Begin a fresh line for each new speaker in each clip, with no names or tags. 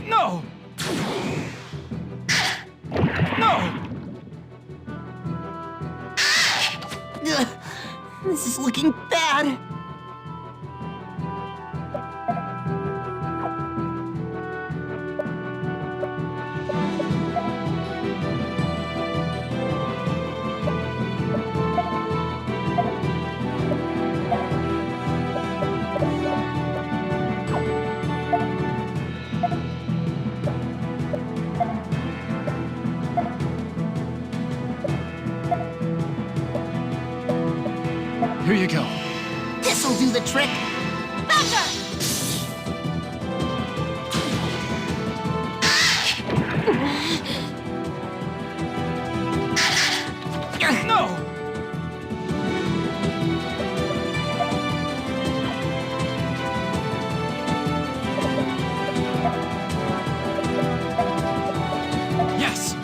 No! No!
This is looking bad.
Here you go.
This'll do the trick.
No! Yes!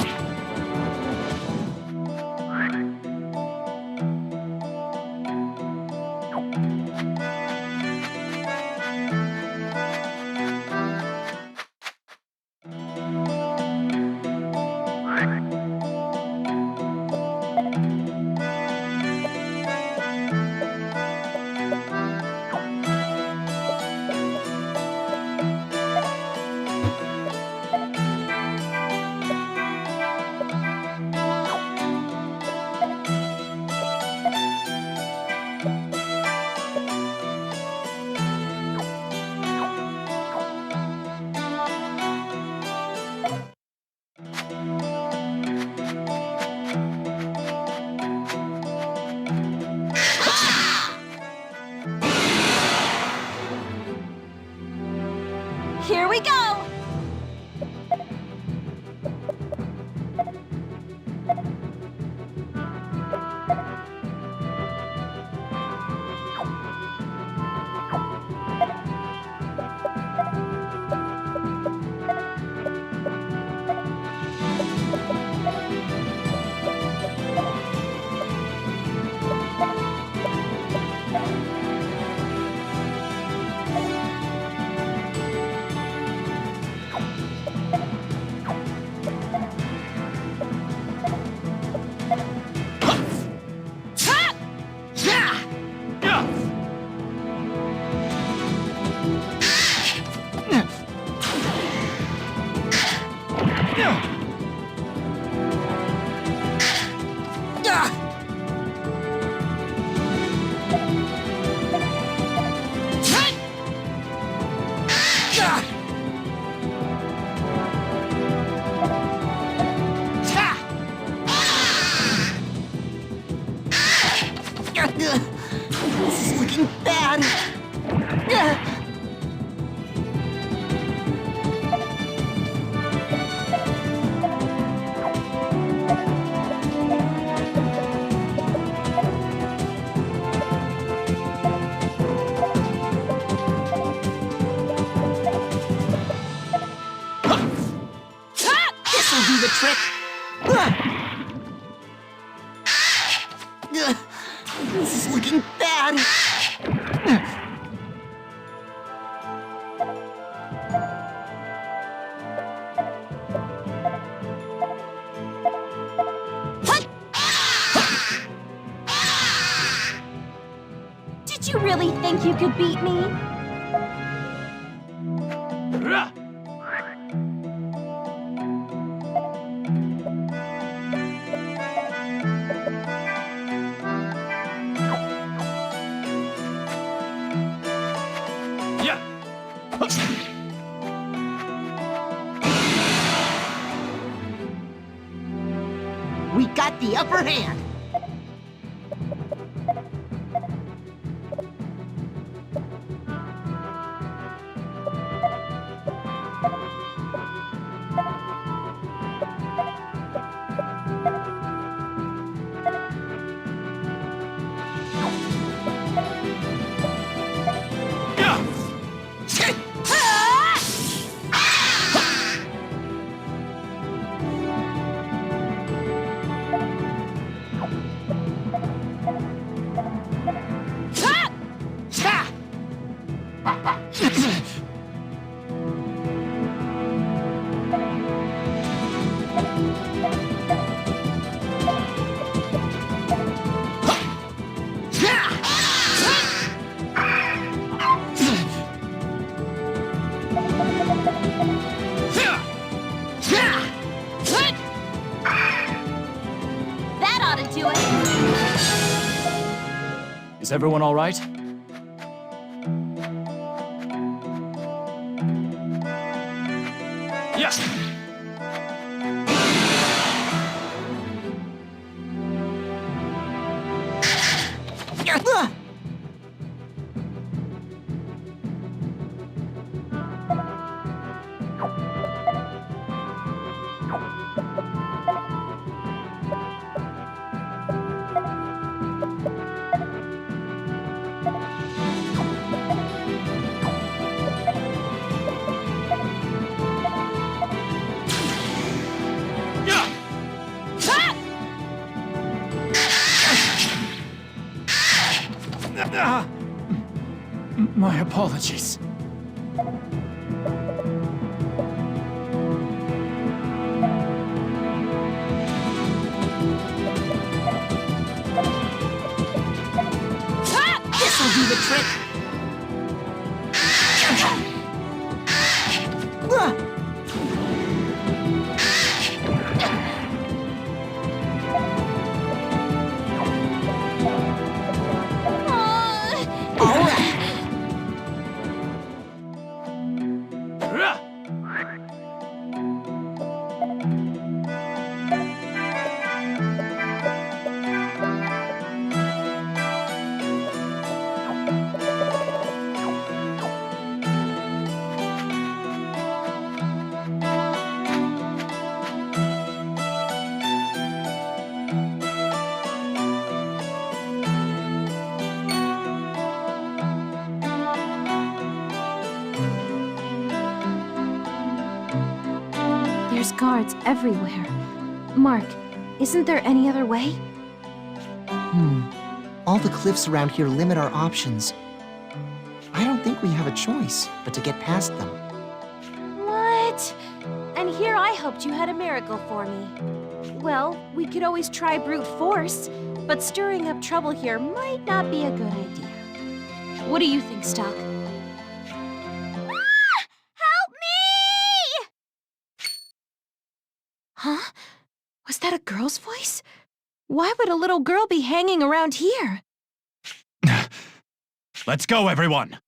Here we go!
This is looking bad. This'll do the trick. This is looking bad.
Did you really think you could beat me?
We got the upper hand.
That ought to do it.
Is everyone all right? Yes. My apologies.
This'll do the trick. All right.
There's guards everywhere. Mark, isn't there any other way?
All the cliffs around here limit our options. I don't think we have a choice but to get past them.
What? And here I hoped you had a miracle for me. Well, we could always try brute force, but stirring up trouble here might not be a good idea. What do you think, Stock? Help me! Huh? Was that a girl's voice? Why would a little girl be hanging around here?
Let's go, everyone!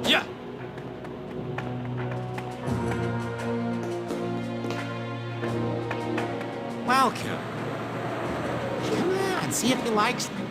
Yeah!
Welcome. Come on, see if he likes them.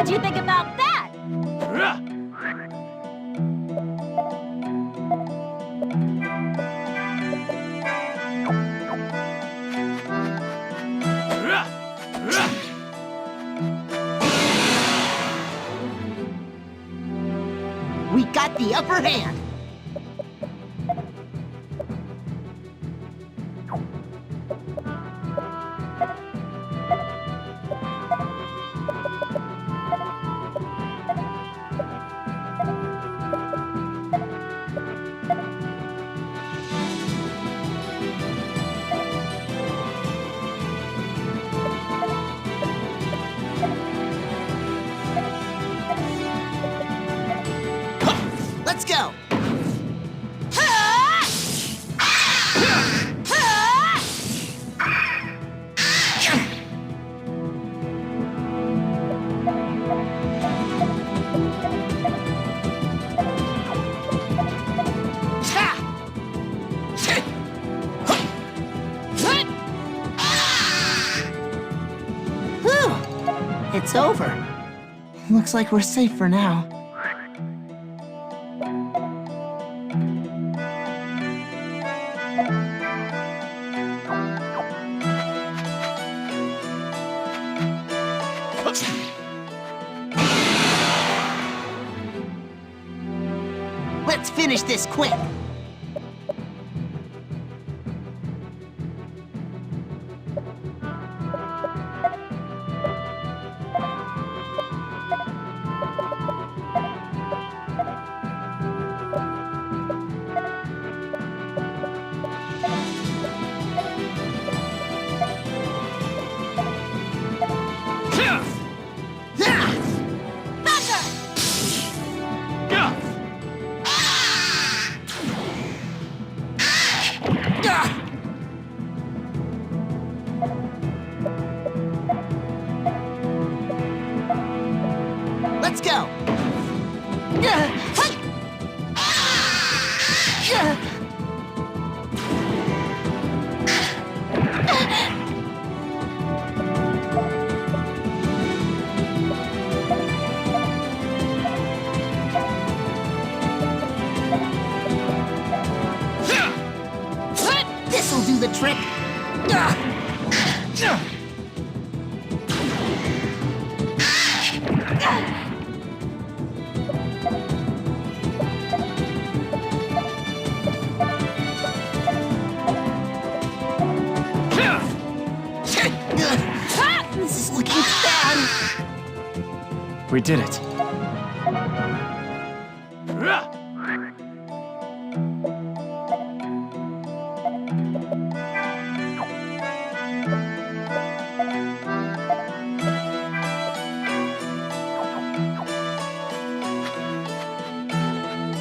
What'd you think about that?
We got the upper hand. Let's go. Whew. It's over. Looks like we're safe for now. Let's finish this quick. Let's go. This'll do the trick. This is looking bad.
We did it.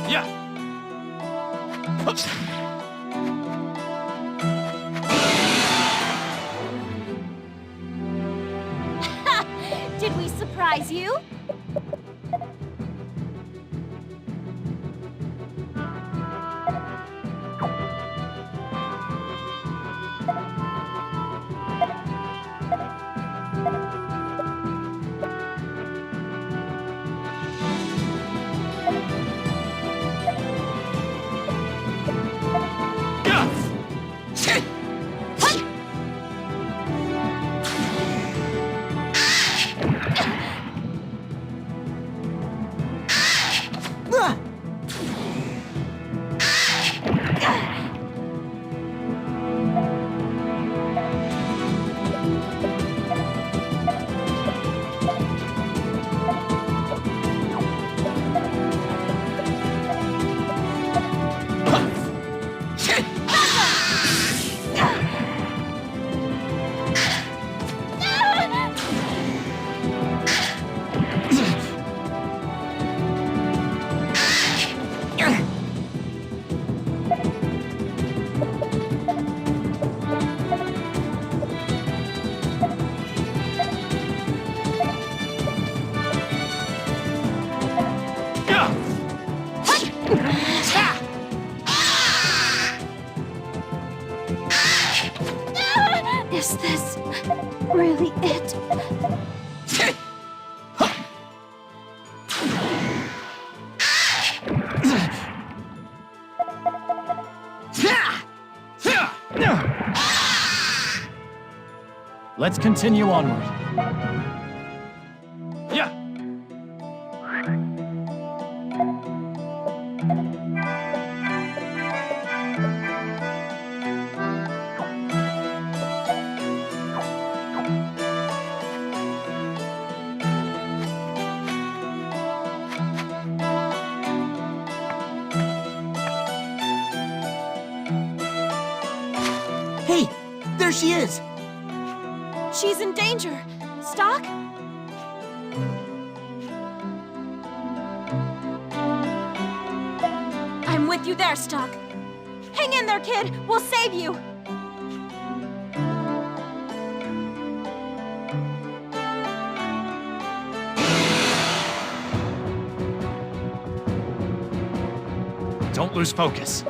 Yeah. Oops.
Did we surprise you? Is this really it?
Let's continue onward. Yeah!
Hey, there she is!
She's in danger. Stock? I'm with you there, Stock. Hang in there, kid. We'll save you.
Don't lose focus.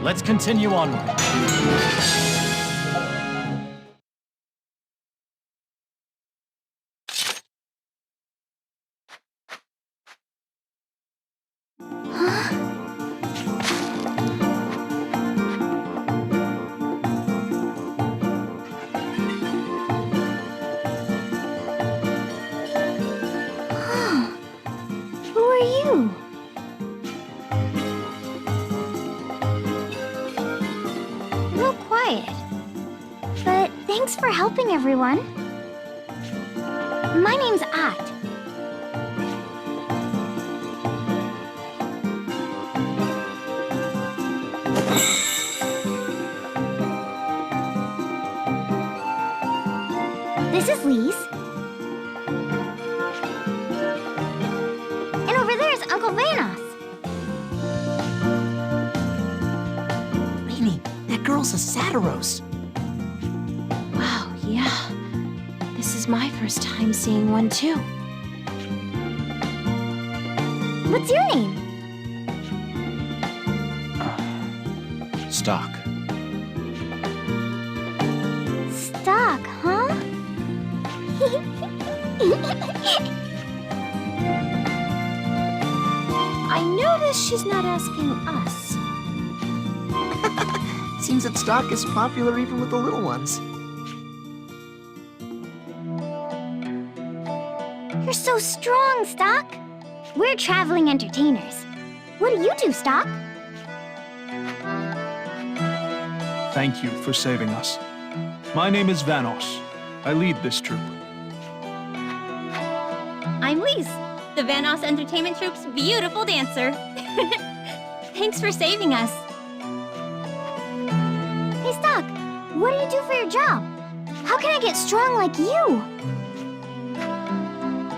Let's continue onward.
Who are you? Real quiet. But thanks for helping everyone. My name's At. This is Lise. And over there is Uncle Vanos.
Rainy, that girl's a Satiros.
Wow, yeah. This is my first time seeing one, too. What's your name?
Stock.
Stock, huh? I notice she's not asking us.
Seems that Stock is popular even with the little ones.
You're so strong, Stock. We're traveling entertainers. What do you do, Stock?
Thank you for saving us. My name is Vanos. I lead this troop.
I'm Lise, the Vanos Entertainment Troupe's beautiful dancer. Thanks for saving us.
what do you do for your job? How can I get strong like you?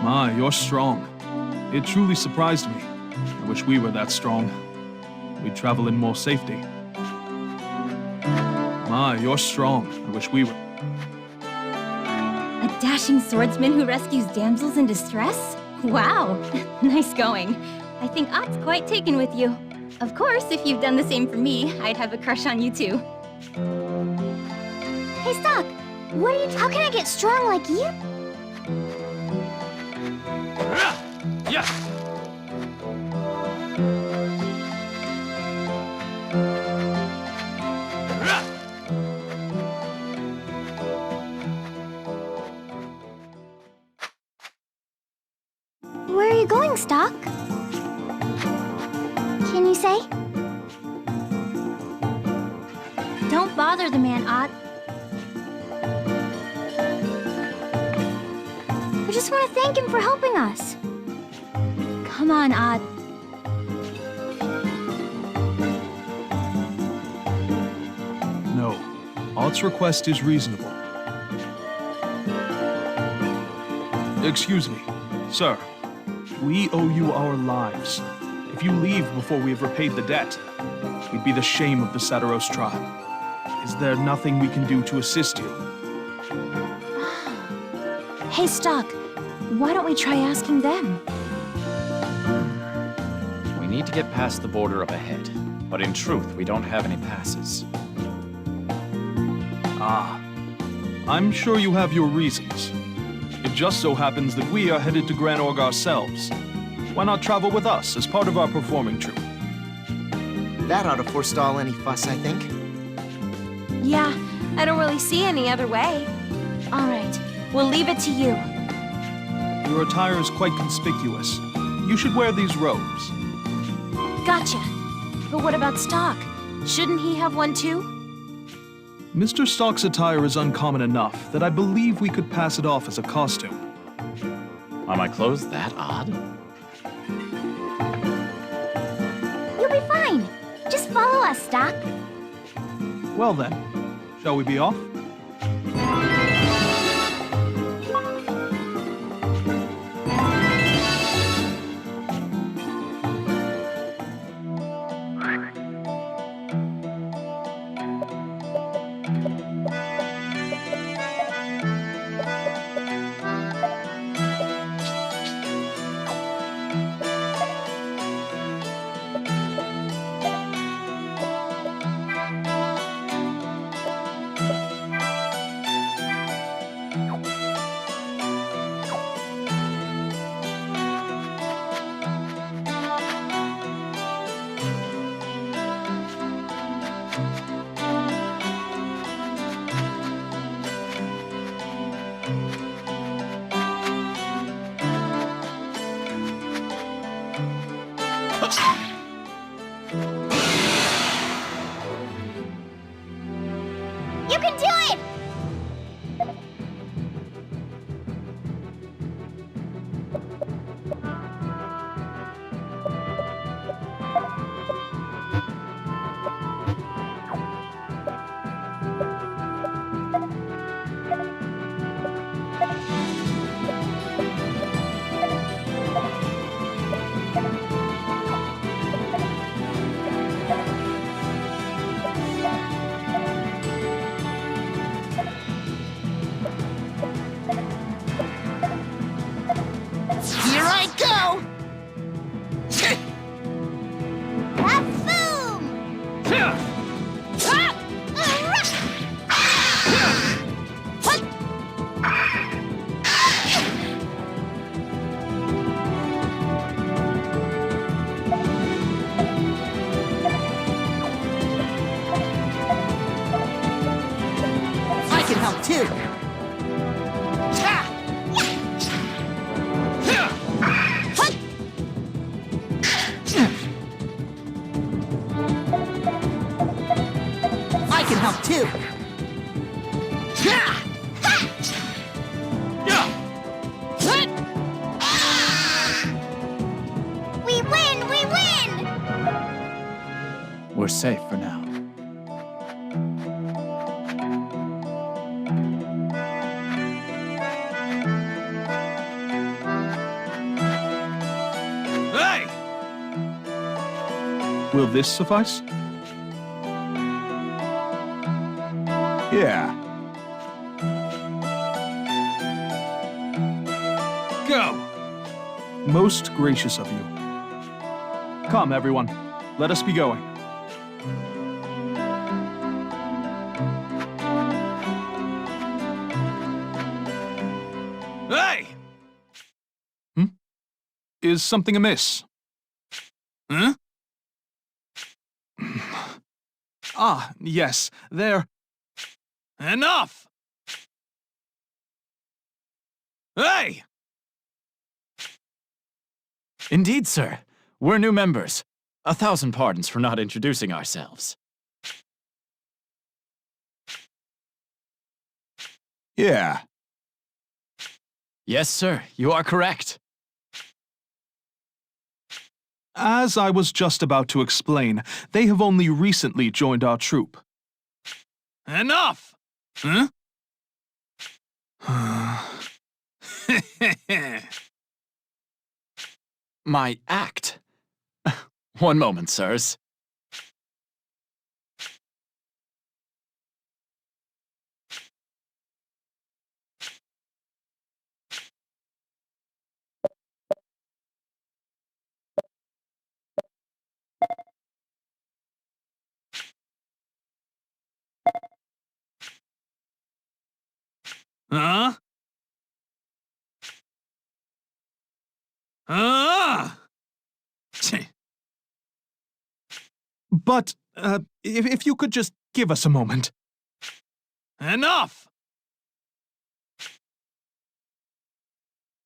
My, you're strong. It truly surprised me. I wish we were that strong. We'd travel in more safety. My, you're strong. I wish we were.
A dashing swordsman who rescues damsels in distress? Wow, nice going. I think Ott's quite taken with you. Of course, if you've done the same for me, I'd have a crush on you too.
Hey, Stock, how can I get strong like you?
Yeah.
Where are you going, Stock? Can you say?
Don't bother the man, Ott.
I just want to thank him for helping us.
Come on, Ott.
No. Ott's request is reasonable. Excuse me, sir. We owe you our lives. If you leave before we have repaid the debt, we'd be the shame of the Satiros tribe. Is there nothing we can do to assist you?
Hey, Stock, why don't we try asking them?
We need to get past the border up ahead, but in truth, we don't have any passes.
Ah, I'm sure you have your reasons. It just so happens that we are headed to Gran Org ourselves. Why not travel with us as part of our performing troupe?
That ought to forestall any fuss, I think.
Yeah, I don't really see any other way. All right, we'll leave it to you.
Your attire is quite conspicuous. You should wear these robes.
Gotcha. But what about Stock? Shouldn't he have one too?
Mr. Stock's attire is uncommon enough that I believe we could pass it off as a costume.
Are my clothes that odd?
You'll be fine. Just follow us, Stock.
Well then, shall we be off?
You can do it!
Here I go! I can help too. I can help too.
We win! We win!
We're safe for now.
Will this suffice?
Yeah.
Go! Most gracious of you. Come, everyone. Let us be going. Hey! Is something amiss? Huh? Ah, yes, there. Enough! Hey!
Indeed, sir. We're new members. 1,000 pardons for not introducing ourselves.
Yeah.
Yes, sir. You are correct.
As I was just about to explain, they have only recently joined our troop. Enough! Huh?
My act. One moment, sirs.
Huh? Ah! But, if you could just give us a moment. Enough!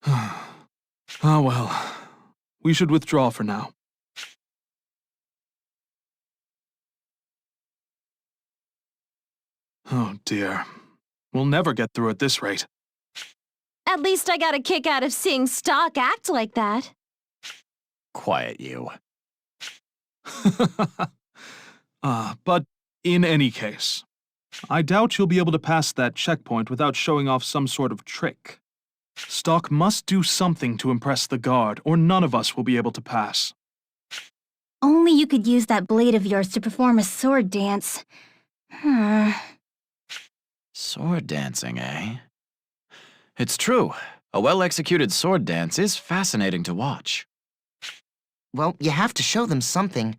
Ah, well. We should withdraw for now. Oh, dear. We'll never get through at this rate.
At least I got a kick out of seeing Stock act like that.
Quiet you.
But in any case, I doubt you'll be able to pass that checkpoint without showing off some sort of trick. Stock must do something to impress the guard, or none of us will be able to pass.
Only you could use that blade of yours to perform a sword dance.
Sword dancing, eh? It's true. A well-executed sword dance is fascinating to watch.
Well, you have to show them something.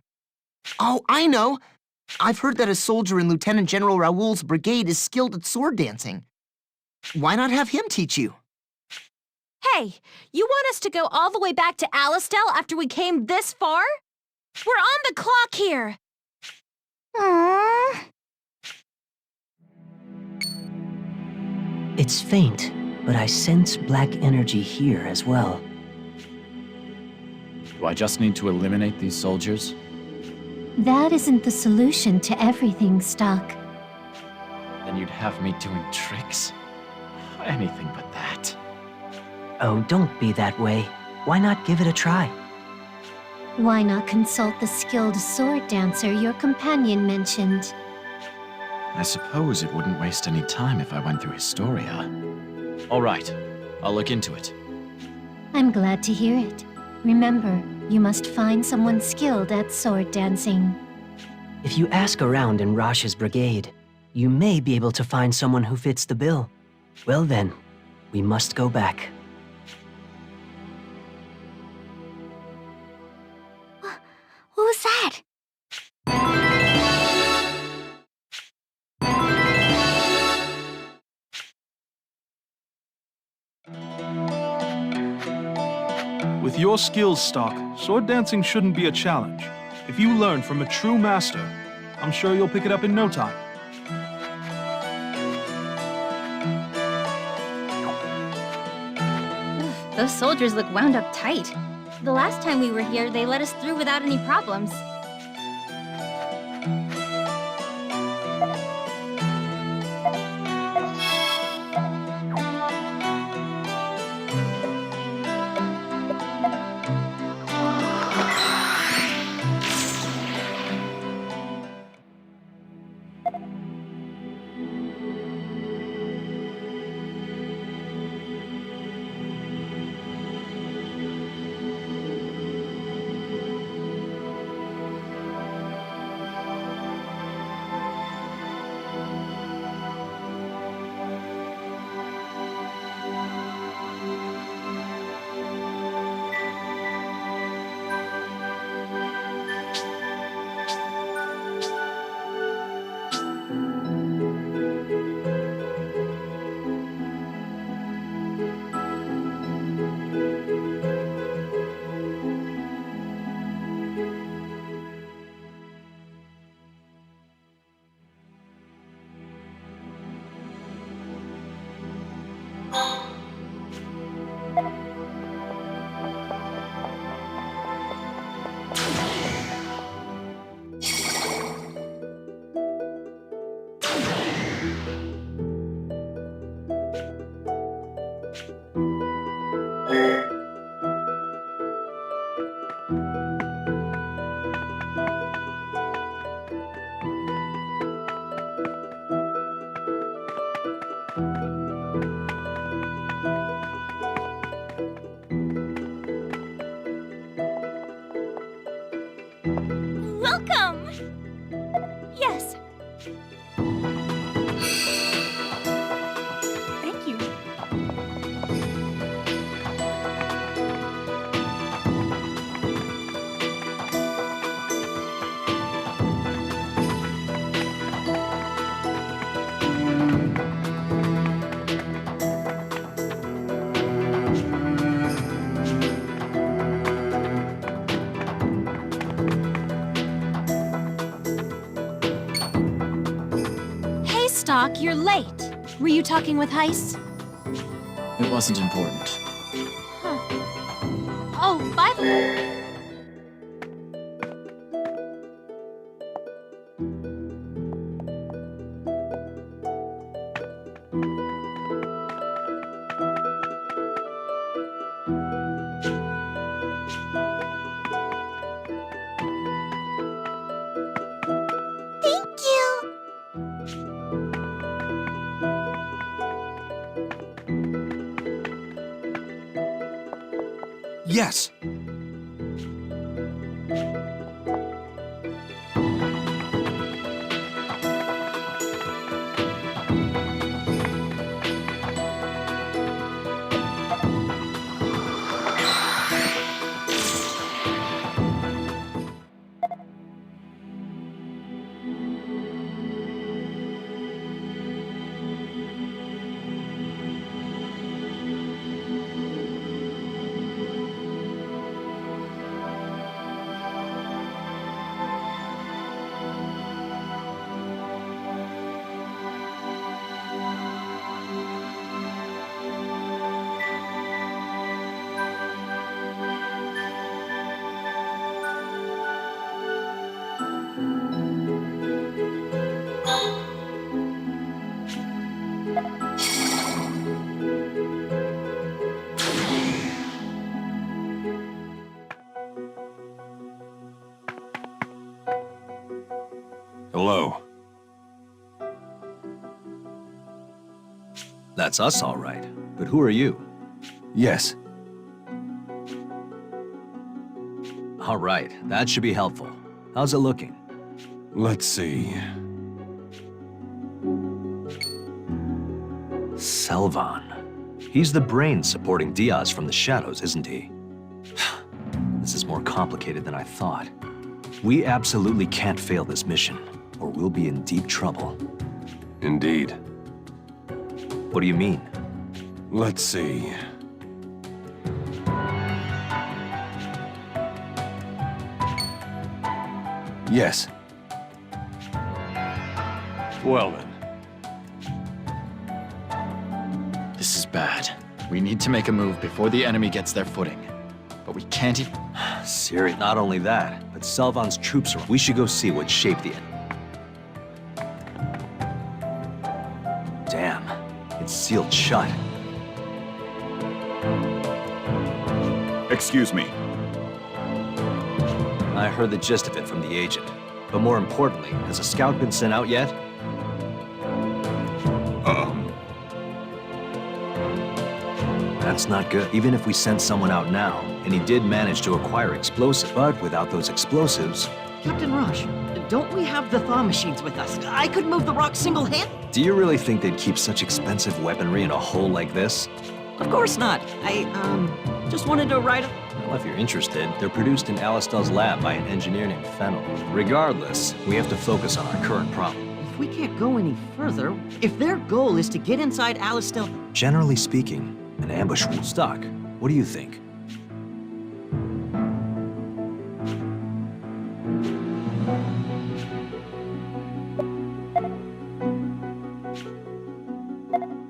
Oh, I know! I've heard that a soldier in Lieutenant General Raoul's brigade is skilled at sword dancing. Why not have him teach you?
Hey, you want us to go all the way back to Alistel after we came this far? We're on the clock here!
Aww.
It's faint, but I sense black energy here as well.
Do I just need to eliminate these soldiers?
That isn't the solution to everything, Stock.
Then you'd have me doing tricks? Anything but that.
Oh, don't be that way. Why not give it a try?
Why not consult the skilled sword dancer your companion mentioned?
I suppose it wouldn't waste any time if I went through Historia. All right, I'll look into it.
I'm glad to hear it. Remember, you must find someone skilled at sword dancing.
If you ask around in Rash's brigade, you may be able to find someone who fits the bill. Well then, we must go back.
What was that?
With your skills, Stock, sword dancing shouldn't be a challenge. If you learn from a true master, I'm sure you'll pick it up in no time.
Those soldiers look wound up tight. The last time we were here, they let us through without any problems.
you're late. Were you talking with Heiss?
It wasn't important.
Huh. Oh, by the way...
Thank you!
Yes!
Hello.
That's us, all right. But who are you?
Yes.
All right, that should be helpful. How's it looking?
Let's see.
Selvan. He's the brain supporting Diaz from the shadows, isn't he? This is more complicated than I thought. We absolutely can't fail this mission, or we'll be in deep trouble.
Indeed.
What do you mean?
Let's see. Yes. Well then.
This is bad. We need to make a move before the enemy gets their footing. But we can't even...
Siri, not only that, but Selvan's troops are... We should go see what shape the... Damn, it's sealed shut.
Excuse me.
I heard the gist of it from the agent. But more importantly, has a scout been sent out yet? That's not good. Even if we sent someone out now, and he did manage to acquire explosives, but without those explosives...
Captain Rush, don't we have the thaw machines with us? I could move the rock single-handed.
Do you really think they'd keep such expensive weaponry in a hole like this?
Of course not. I, just wanted to ride...
Well, if you're interested, they're produced in Alistel's lab by an engineer named Fennel. Regardless, we have to focus on our current problem.
If we can't go any further, if their goal is to get inside Alistel...
Generally speaking, an ambush will stuck. What do you think?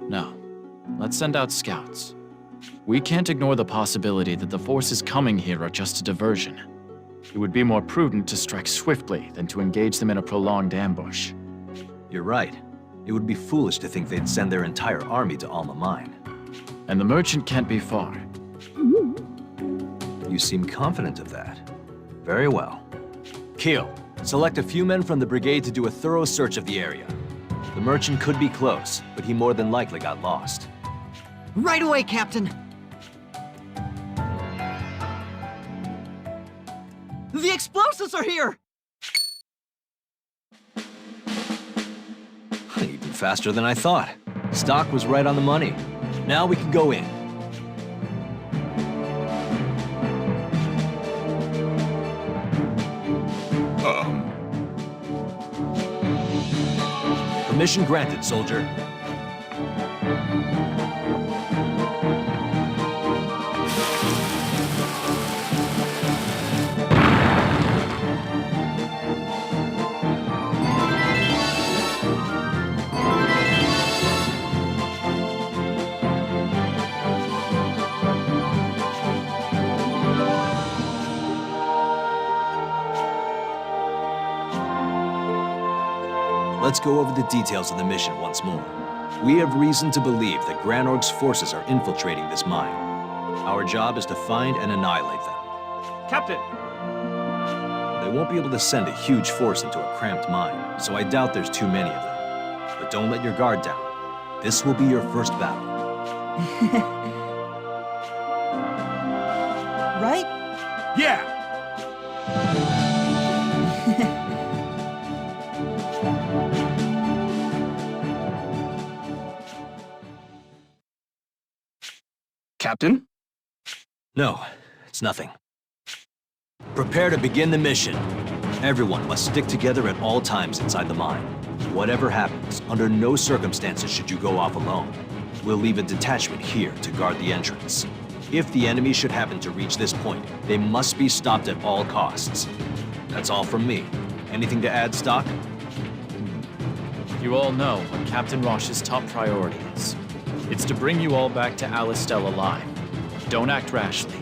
No. Let's send out scouts. We can't ignore the possibility that the forces coming here are just a diversion. It would be more prudent to strike swiftly than to engage them in a prolonged ambush.
You're right. It would be foolish to think they'd send their entire army to Alma Mine.
And the merchant can't be far.
You seem confident of that. Very well. Keel, select a few men from the brigade to do a thorough search of the area. The merchant could be close, but he more than likely got lost.
Right away, Captain! The explosives are here!
Even faster than I thought. Stock was right on the money. Now we can go in. Permission granted, soldier. let's go over the details of the mission once more. We have reason to believe that Granorg's forces are infiltrating this mine. Our job is to find and annihilate them.
Captain!
They won't be able to send a huge force into a cramped mine, so I doubt there's too many of them. But don't let your guard down. This will be your first battle.
Right?
Yeah! Captain?
No, it's nothing. Prepare to begin the mission. Everyone must stick together at all times inside the mine. Whatever happens, under no circumstances should you go off alone. We'll leave a detachment here to guard the entrance. If the enemy should happen to reach this point, they must be stopped at all costs. That's all from me. Anything to add, Stock?
You all know what Captain Rosh's top priority is. It's to bring you all back to Alistel alive. Don't act rashly.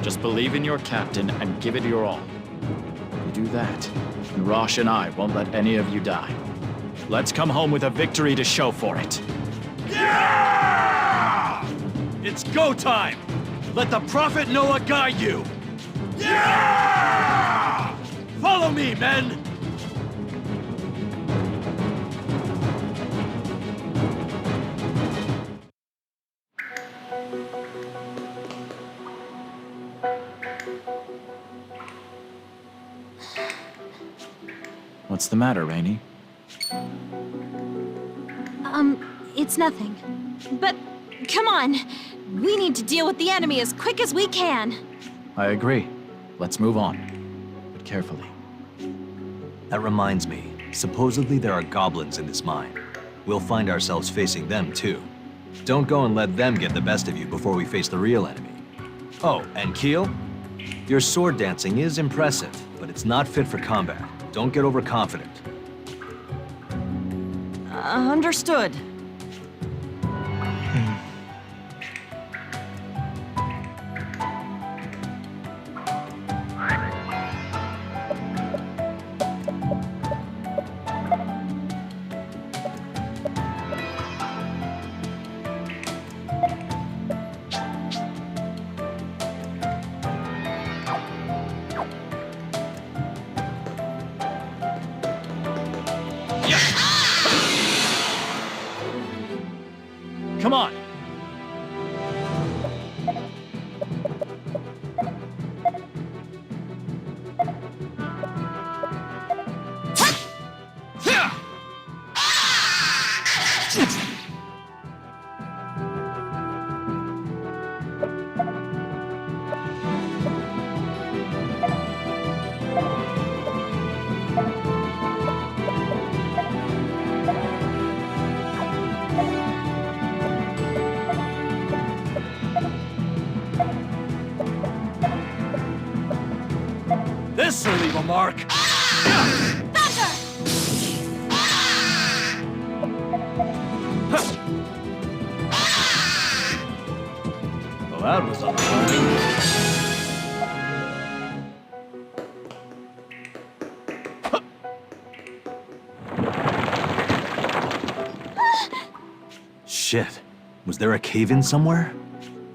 Just believe in your captain and give it your all. You do that, and Rosh and I won't let any of you die. Let's come home with a victory to show for it.
Yeah! It's go time! Let the Prophet Noah guide you! Yeah! Follow me, men!
What's the matter, Rainey?
It's nothing. But, come on! We need to deal with the enemy as quick as we can!
I agree. Let's move on. But carefully.
That reminds me, supposedly there are goblins in this mine. We'll find ourselves facing them too. Don't go and let them get the best of you before we face the real enemy. Oh, and Keel? Your sword dancing is impressive, but it's not fit for combat. Don't get overconfident.
Understood.
Come on!
This'll leave a mark! Well, that was unflattering. Shit. Was there a cave-in somewhere?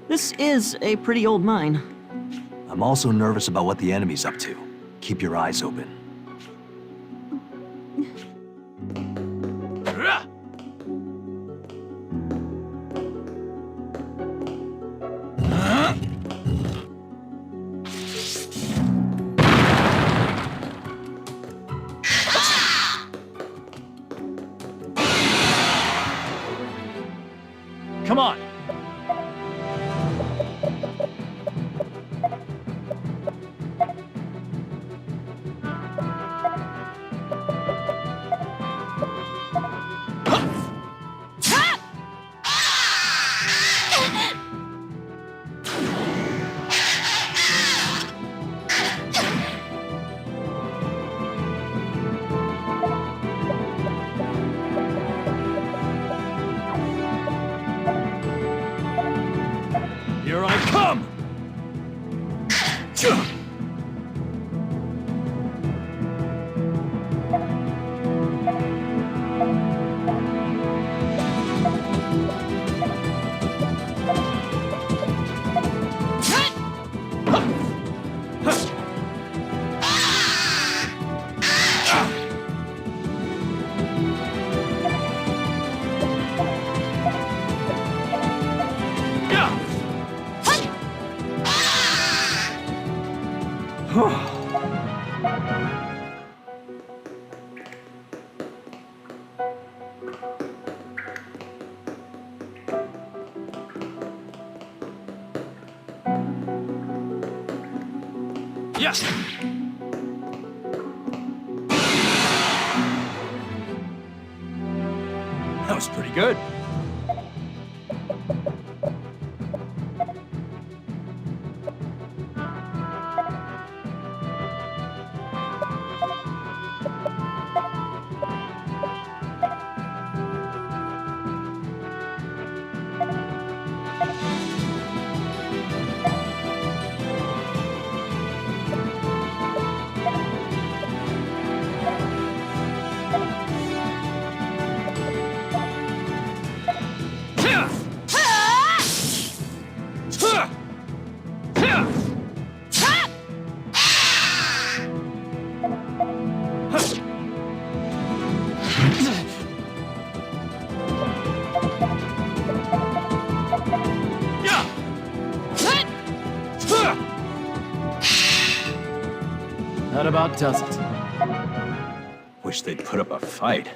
This is a pretty old mine.
I'm also nervous about what the enemy's up to. Keep your eyes open.
Come on!
Here I come!
Yes! That was pretty good. That about does it.
Wish they'd put up a fight.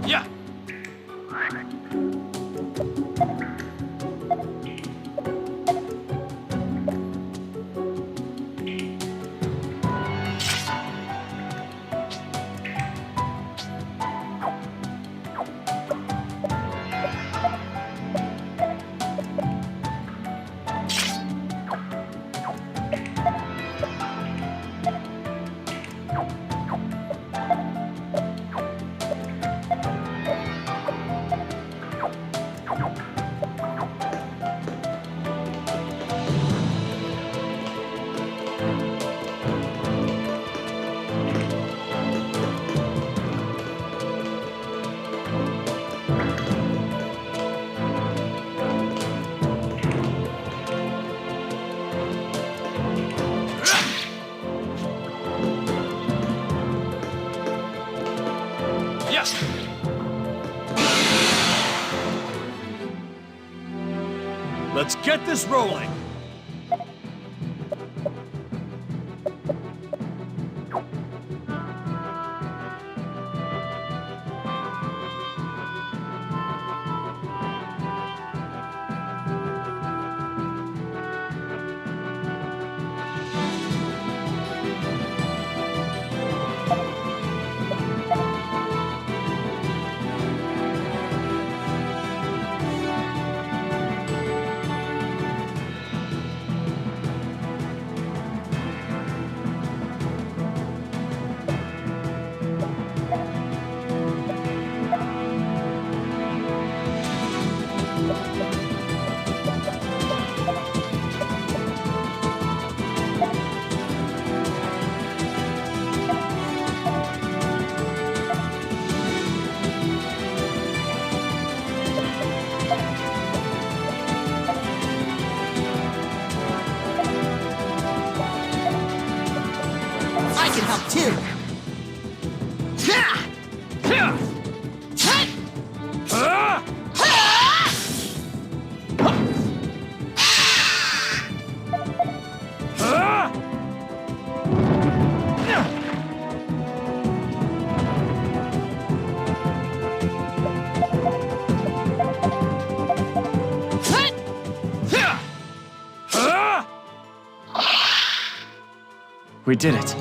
Yeah! Yes! Let's get this rolling!
I can help too.
We did it.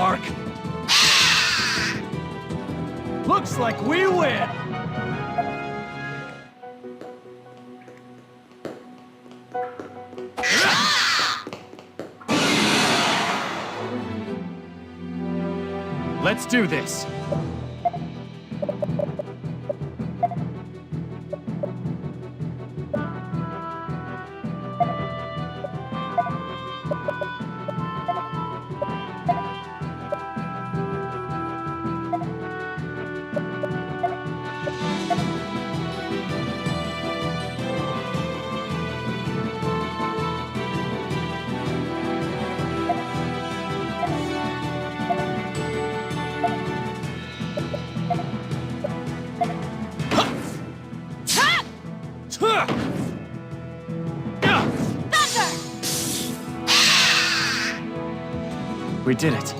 mark. Looks like we win!
Let's do this. We did it.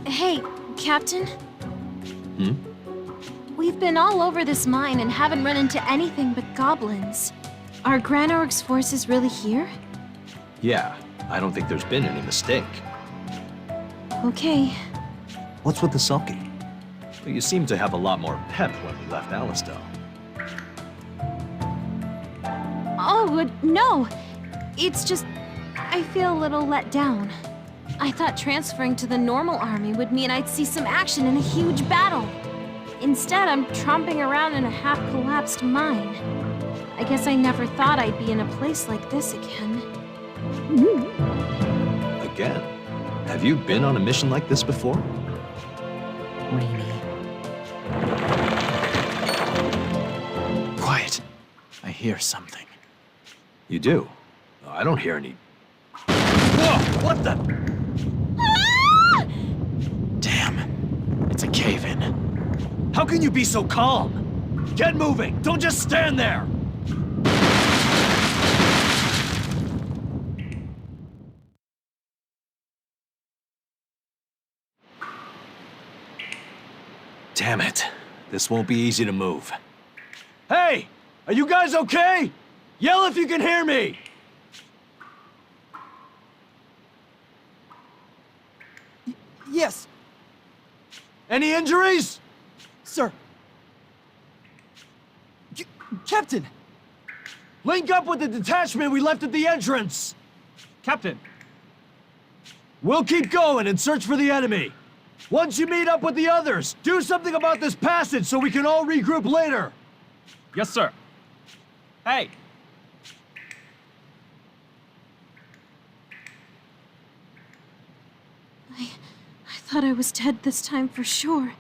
Hey, Captain?
Hmm?
We've been all over this mine and haven't run into anything but goblins. Are Granorg's forces really here?
Yeah, I don't think there's been any mistake.
Okay.
What's with the sulky? Well, you seem to have a lot more pep when we left Alistel.
Oh, no. It's just, I feel a little let down. I thought transferring to the normal army would mean I'd see some action in a huge battle. Instead, I'm tromping around in a half-collapsed mine. I guess I never thought I'd be in a place like this again.
Again? Have you been on a mission like this before?
Rainy.
Quiet. I hear something.
You do? I don't hear any... Whoa! What the...
Damn. It's a cave-in.
How can you be so calm? Get moving! Don't just stand there! Damn it. This won't be easy to move. Hey! Are you guys okay? Yell if you can hear me!
Yes,
Any injuries?
sir. Captain!
Link up with the detachment we left at the entrance!
Captain,
We'll keep going and search for the enemy. Once you meet up with the others, do something about this passage so we can all regroup later.
yes, sir. Hey,
I thought I was dead this time for sure.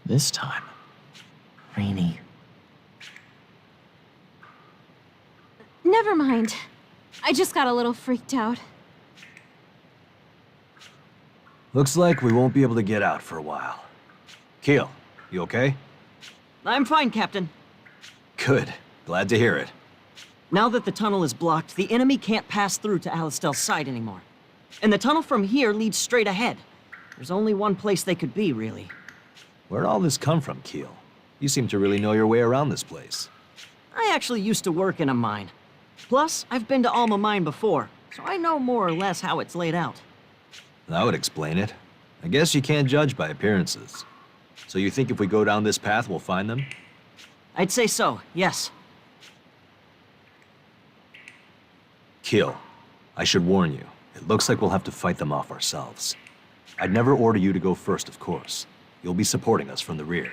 This time.
Rainy.
Never mind. I just got a little freaked out.
Looks like we won't be able to get out for a while. Keel, you okay?
I'm fine, Captain.
Good. Glad to hear it.
Now that the tunnel is blocked, the enemy can't pass through to Alistel's side anymore. And the tunnel from here leads straight ahead. There's only one place they could be, really.
Where'd all this come from, Keel? You seem to really know your way around this place.
I actually used to work in a mine. Plus, I've been to Alma Mine before, so I know more or less how it's laid out.
That would explain it. I guess you can't judge by appearances. So you think if we go down this path, we'll find them?
I'd say so, yes.
Keel, I should warn you. It looks like we'll have to fight them off ourselves. I'd never order you to go first, of course. You'll be supporting us from the rear.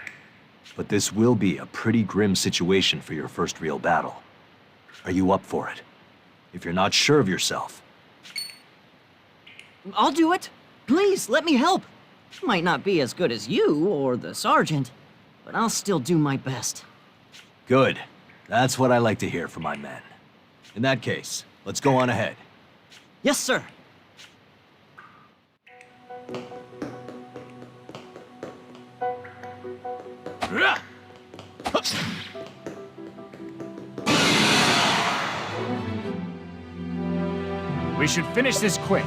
But this will be a pretty grim situation for your first real battle. Are you up for it? If you're not sure of yourself,
I'll do it. Please, let me help. Might not be as good as you or the sergeant, but I'll still do my best.
Good. That's what I like to hear from my men. In that case, let's go on ahead.
Yes, sir.
We should finish this quick.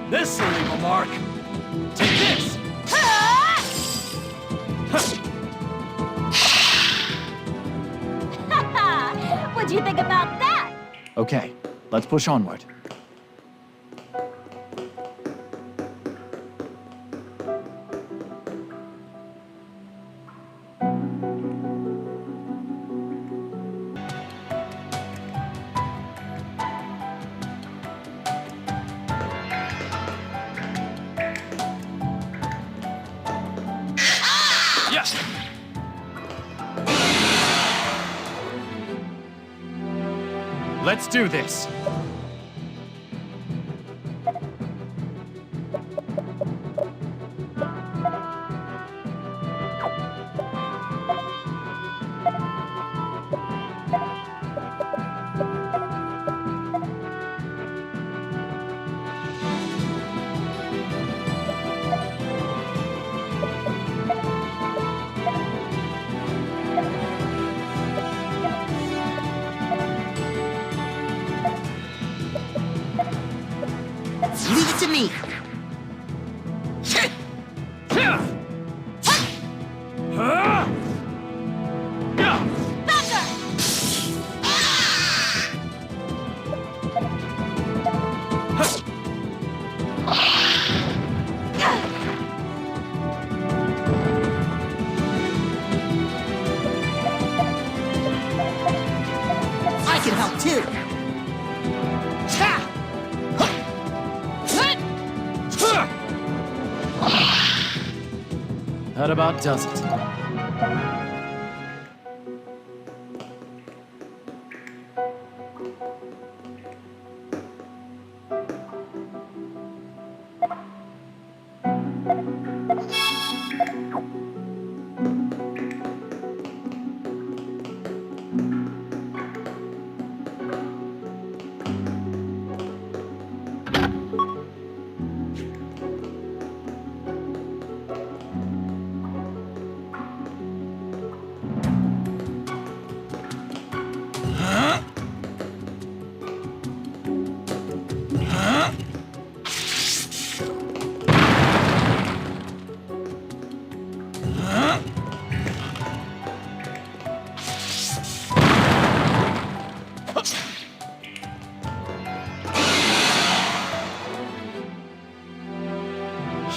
This'll leave a mark. Take this!
What'd you think about that?
Okay, let's push onward.
Yes!
Let's do this.
Leave it to me. I can help too.
That about does it.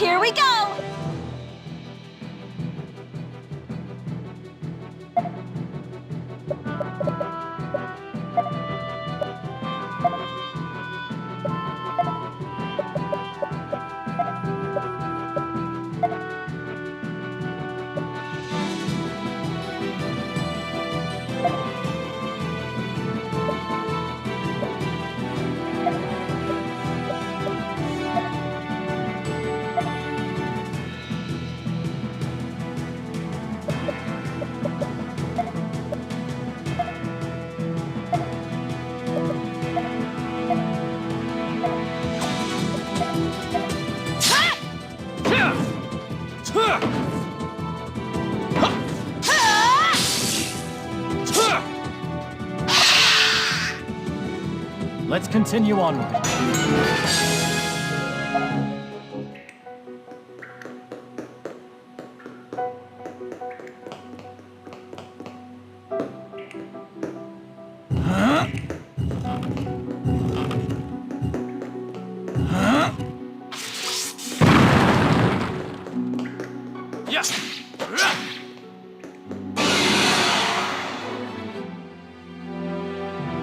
Here we go!
Let's continue onward.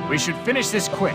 We should finish this quick.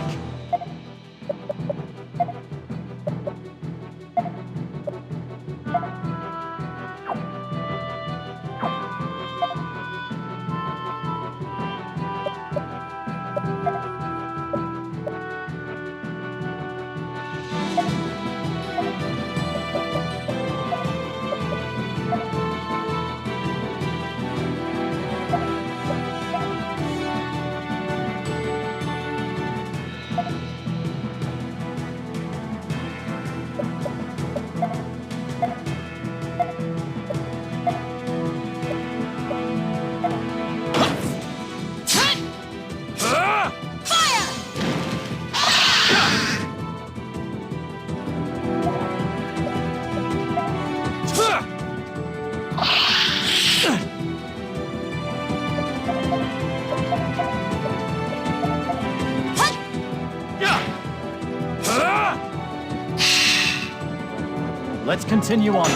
Let's continue on.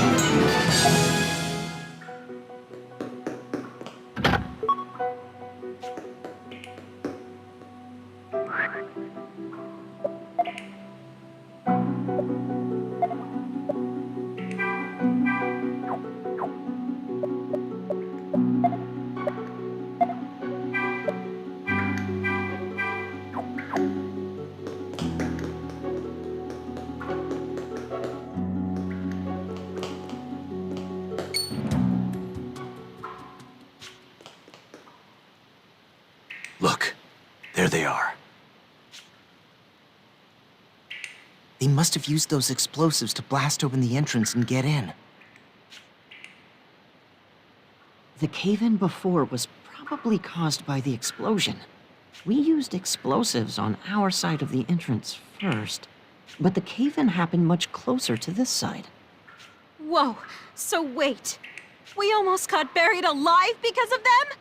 Look, there they are.
They must have used those explosives to blast open the entrance and get in.
The cave-in before was probably caused by the explosion. We used explosives on our side of the entrance first, but the cave-in happened much closer to this side.
Whoa, so wait. We almost got buried alive because of them?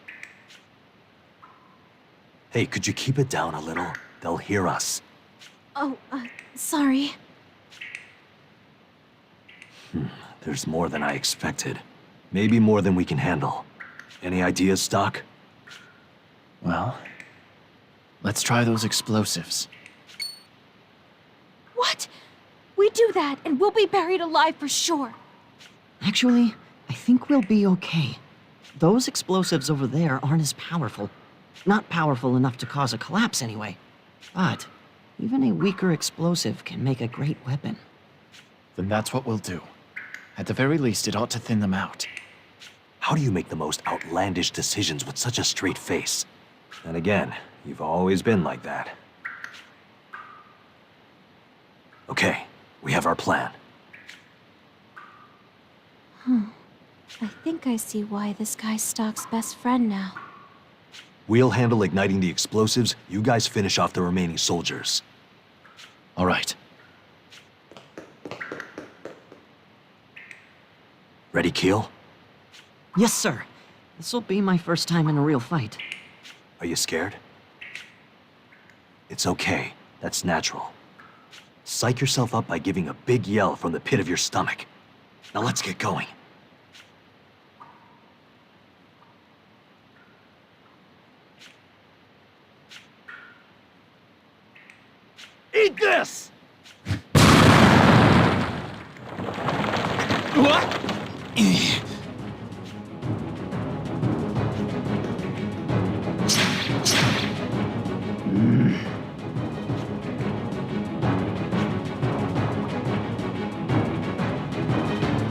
Hey, could you keep it down a little? They'll hear us.
Oh, sorry.
There's more than I expected. Maybe more than we can handle. Any ideas, Doc?
Well, let's try those explosives.
What? We do that, and we'll be buried alive for sure.
Actually, I think we'll be okay. Those explosives over there aren't as powerful. Not powerful enough to cause a collapse anyway. But even a weaker explosive can make a great weapon.
Then that's what we'll do. At the very least, it ought to thin them out.
How do you make the most outlandish decisions with such a straight face? And again, you've always been like that. Okay, we have our plan.
I think I see why this guy's Stock's best friend now.
We'll handle igniting the explosives, you guys finish off the remaining soldiers.
All right.
Ready, Keel?
Yes, sir. This'll be my first time in a real fight.
Are you scared? It's okay. That's natural. Psych yourself up by giving a big yell from the pit of your stomach. Now let's get going. Eat this!
What?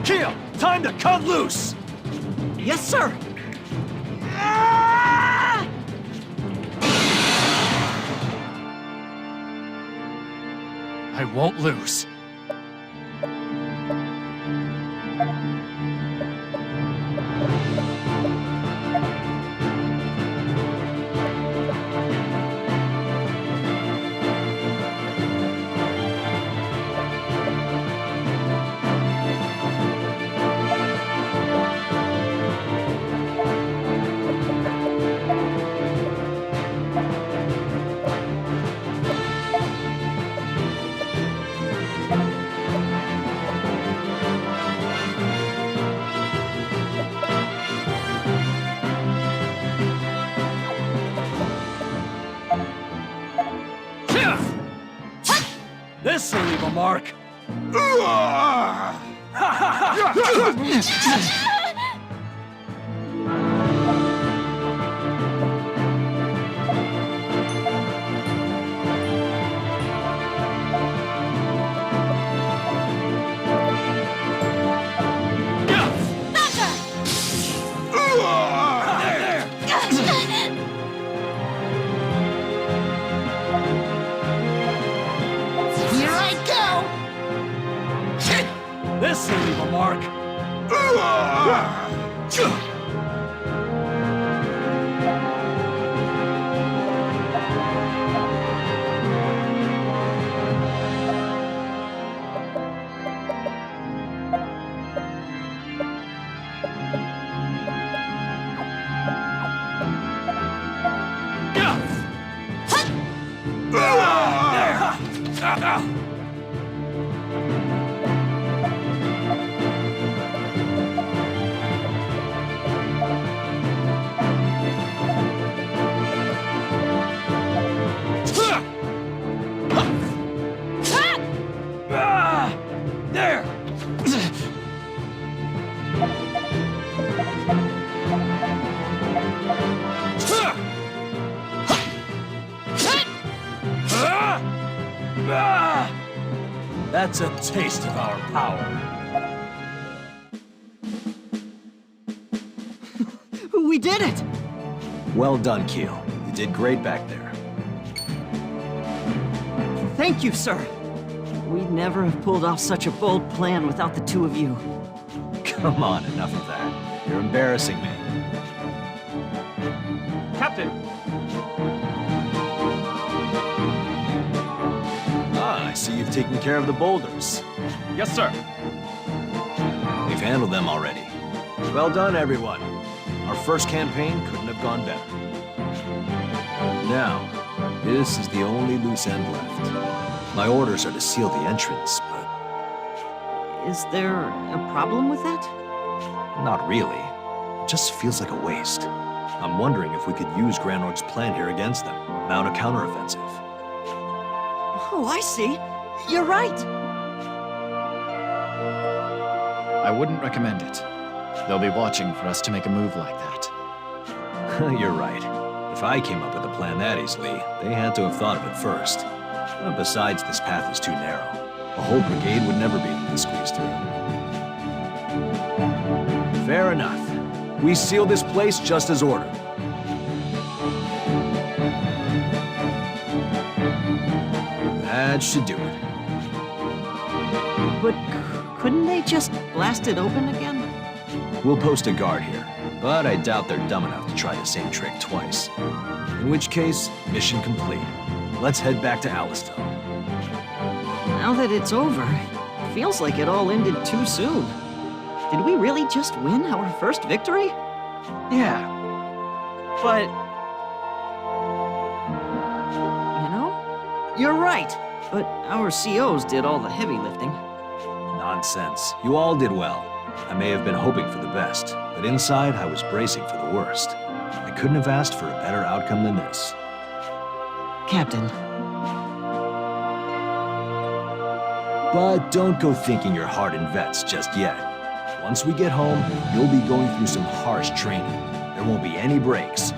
Keel, time to cut loose!
Yes, sir!
I won't lose.
This'll leave a mark.
Here I go!
This'll leave a mark. There! That's a taste of our power.
We did it!
Well done, Keel. You did great back there.
Thank you, sir. We'd never have pulled off such a bold plan without the two of you.
Come on, enough of that. You're embarrassing me.
Captain!
Ah, I see you've taken care of the boulders.
Yes, sir.
We've handled them already. Well done, everyone. Our first campaign couldn't have gone better. Now, this is the only loose end left. My orders are to seal the entrance, but
Is there a problem with that?
not really. It just feels like a waste. I'm wondering if we could use Granorg's plan here against them, mount a counteroffensive.
Oh, I see. You're right.
I wouldn't recommend it. They'll be watching for us to make a move like that.
You're right. If I came up with a plan that easily, they had to have thought of it first. Besides, this path is too narrow. A whole brigade would never be able to squeeze through. Fair enough. We seal this place just as ordered. That should do it.
But couldn't they just blast it open again?
We'll post a guard here, but I doubt they're dumb enough to try the same trick twice. In which case, mission complete. Let's head back to Alistel.
Now that it's over, it feels like it all ended too soon. Did we really just win our first victory?
Yeah,
But... You know? You're right. But our COs did all the heavy lifting.
Nonsense. You all did well. I may have been hoping for the best, but inside I was bracing for the worst. I couldn't have asked for a better outcome than this.
Captain,
But don't go thinking you're hardened vets just yet. Once we get home, you'll be going through some harsh training. There won't be any breaks.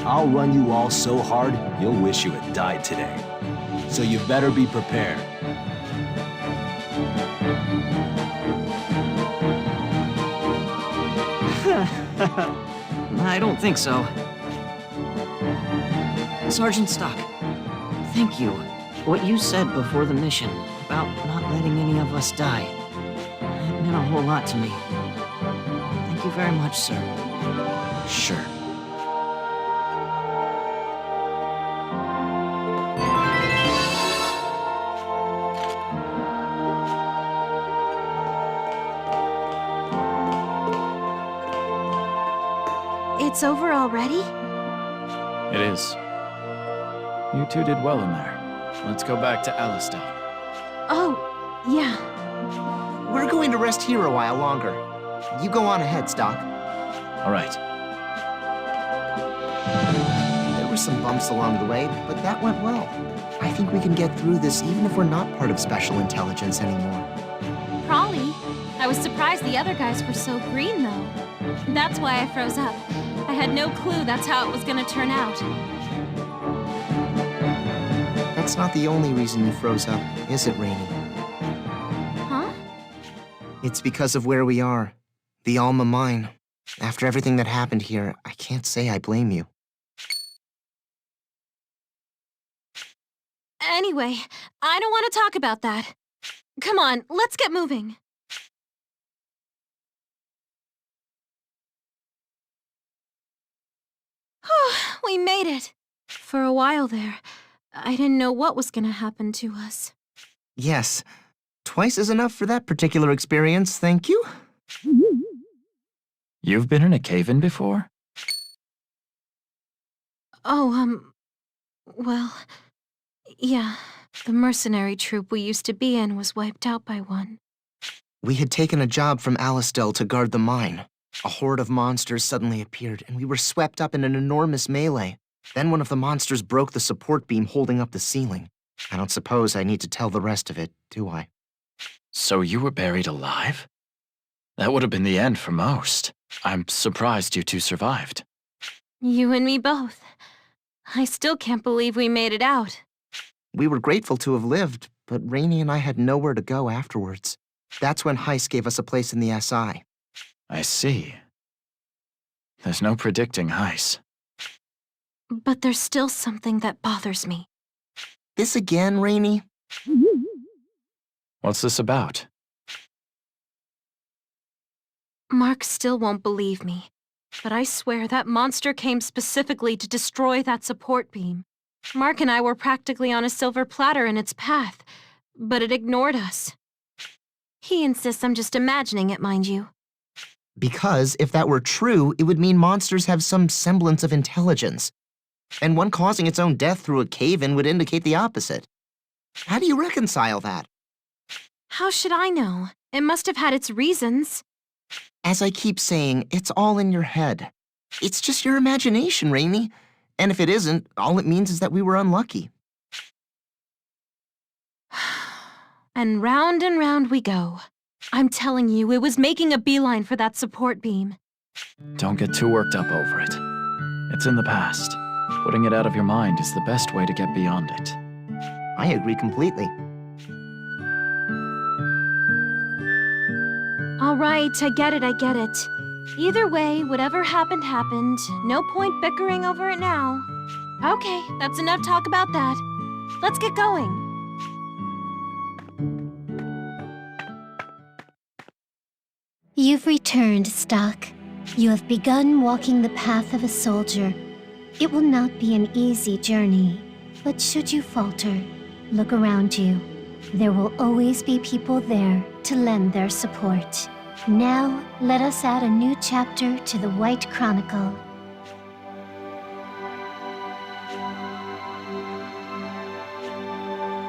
I'll run you all so hard, you'll wish you had died today. So you better be prepared.
I don't think so. Sergeant Stock, thank you. What you said before the mission about not letting any of us die, it meant a whole lot to me. Thank you very much, sir.
sure.
It's over already?
It is. You two did well in there. Let's go back to Alistel.
Oh, yeah.
We're going to rest here a while longer. You go on ahead, Stock.
All right.
There were some bumps along the way, but that went well. I think we can get through this even if we're not part of Special Intelligence anymore.
Probably. I was surprised the other guys were so green, though. That's why I froze up. I had no clue that's how it was gonna turn out.
That's not the only reason you froze up, is it, Rainy?
Huh?
It's because of where we are. The Alma Mine. After everything that happened here, I can't say I blame you.
Anyway, I don't want to talk about that. Come on, let's get moving. We made it. For a while there, I didn't know what was gonna happen to us.
Yes. Twice is enough for that particular experience, thank you.
You've been in a cave-in before?
Oh, well, yeah. The mercenary troop we used to be in was wiped out by one.
We had taken a job from Alistel to guard the mine. A horde of monsters suddenly appeared, and we were swept up in an enormous melee. Then one of the monsters broke the support beam holding up the ceiling. I don't suppose I need to tell the rest of it, do I?
So you were buried alive? That would have been the end for most. I'm surprised you two survived.
You and me both. I still can't believe we made it out.
We were grateful to have lived, but Rainey and I had nowhere to go afterwards. That's when Heiss gave us a place in the SI.
I see. There's no predicting Heiss.
But there's still something that bothers me.
This again, Rainey?
What's this about?
Mark still won't believe me, but I swear that monster came specifically to destroy that support beam. Mark and I were practically on a silver platter in its path, but it ignored us. He insists I'm just imagining it, mind you.
Because if that were true, it would mean monsters have some semblance of intelligence. And one causing its own death through a cave-in would indicate the opposite. How do you reconcile that?
How should I know? It must have had its reasons.
As I keep saying, it's all in your head. It's just your imagination, Rainey. And if it isn't, all it means is that we were unlucky.
And round we go. I'm telling you, it was making a beeline for that support beam.
Don't get too worked up over it. It's in the past. Putting it out of your mind is the best way to get beyond it.
I agree completely.
All right, I get it. Either way, whatever happened, happened. No point bickering over it now. Okay, that's enough talk about that. Let's get going.
You've returned, Stock. You have begun walking the path of a soldier. It will not be an easy journey, but should you falter, look around you. There will always be people there to lend their support. Now, let us add a new chapter to the White Chronicle.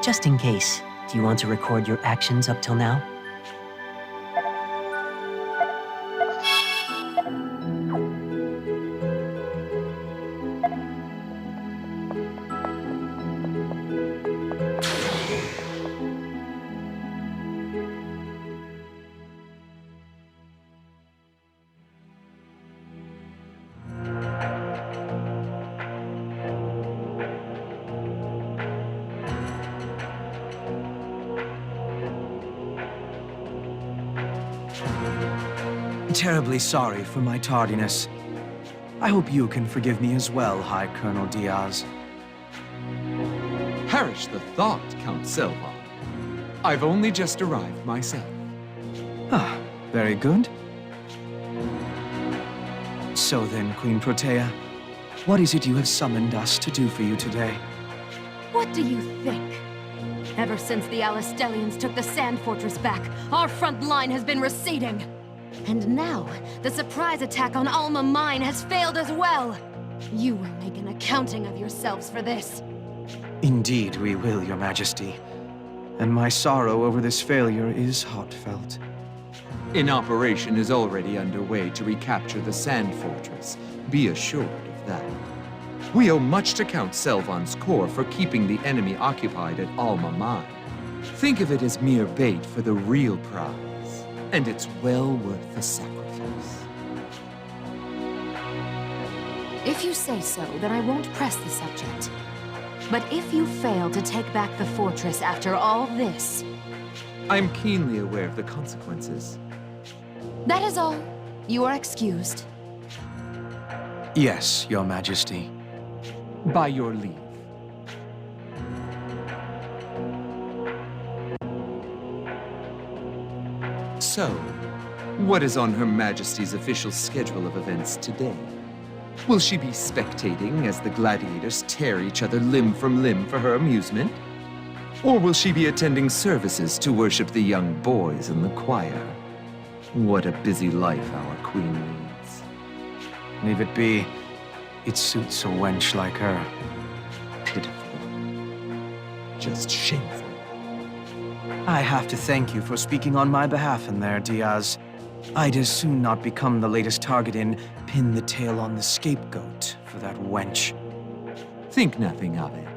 Just in case, do you want to record your actions up till now?
Terribly sorry for my tardiness. I hope you can forgive me as well, High Colonel Diaz.
Perish the thought, Count Silva. I've only just arrived myself.
Ah, very good. So then, Queen Protea, what is it you have summoned us to do for you today?
What do you think? Ever since the Alistellians took the Sand Fortress back, our front line has been receding. And now, the surprise attack on Alma Mine has failed as well. You will make an accounting of yourselves for this.
Indeed we will, Your Majesty. And my sorrow over this failure is heartfelt.
An operation is already underway to recapture the Sand Fortress. Be assured of that. We owe much to Count Selvon's corps for keeping the enemy occupied at Alma Mine. Think of it as mere bait for the real prize, and it's well worth the sacrifice.
If you say so, then I won't press the subject. But if you fail to take back the fortress after all this...
I'm keenly aware of the consequences.
That is all. You are excused.
Yes, Your Majesty.
By your leave. So, what is on Her Majesty's official schedule of events today? Will she be spectating as the gladiators tear each other limb from limb for her amusement? Or will she be attending services to worship the young boys in the choir? What a busy life our queen leads.
Leave it be. It suits a wench like her.
Pitiful. Just shameful.
I have to thank you for speaking on my behalf in there, Diaz. I'd as soon not become the latest target in Pin the Tail on the Scapegoat for that wench.
Think nothing of it.